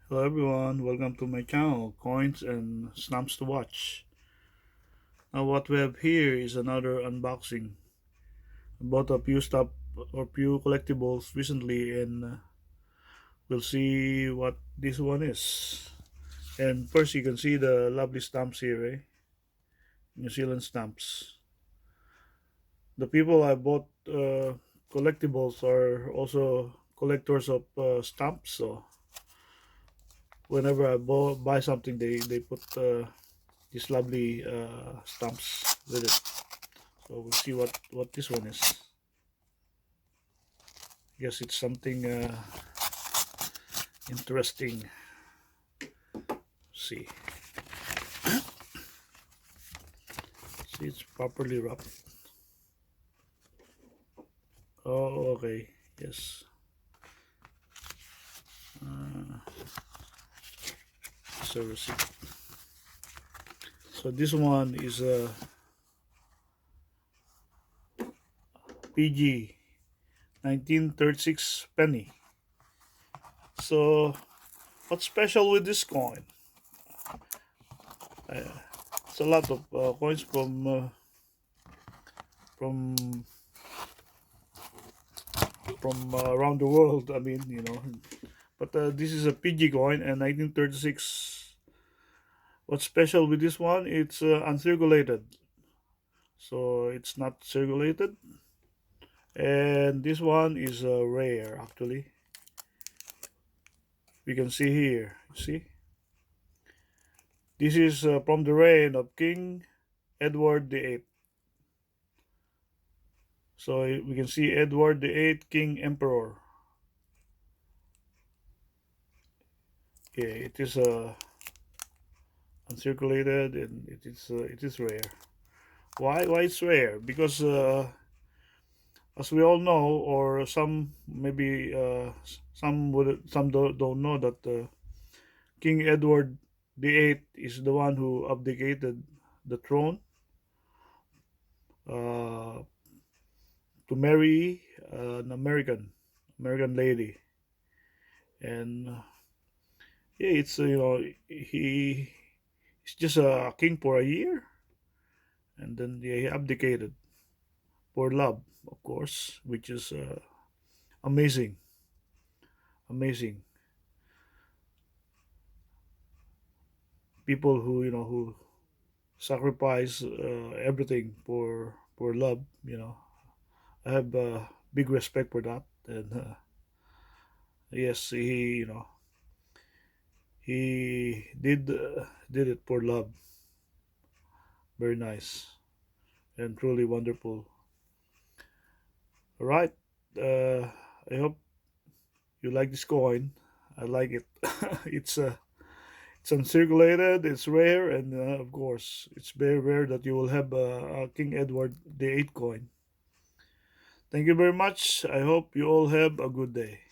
Hello everyone, welcome to my channel, Coins and Stamps to Watch. Now what we have here is another unboxing. I bought a few stuff or few collectibles recently and we'll see what this one is. And first you can see the lovely stamps here, New Zealand stamps. The people I bought collectibles are also collectors of stamps, so whenever I buy something they put these lovely stamps with it. So we'll see what this one is. Guess it's something interesting. See, see, it's properly wrapped. Oh, okay. Yes. So receipt. So this one is a Fiji 1936 penny. So what's special with this coin? It's a lot of coins from around the world. I mean, but this is a PG coin and 1936. What's special with this one? It's uncirculated, so it's not circulated. And this one is rare actually. We can see here. See, this is from the reign of King Edward VIII. So we can see Edward VIII, King Emperor. Yeah, it is uncirculated and it is rare. Why it's rare? Because as we all know, or some maybe some don't know that King Edward VIII is the one who abdicated the throne uh, to marry an American lady, and yeah, it's he's just a king for a year, and then yeah, he abdicated for love, of course, which is amazing, amazing. People who who sacrifice everything for love. I have big respect for that, and yes, he did it for love. Very nice and truly wonderful. All right, I hope you like this coin. I like it. it's it's uncirculated, it's rare, and of course, it's very rare that you will have a King Edward the VIII coin. Thank you very much. I hope you all have a good day.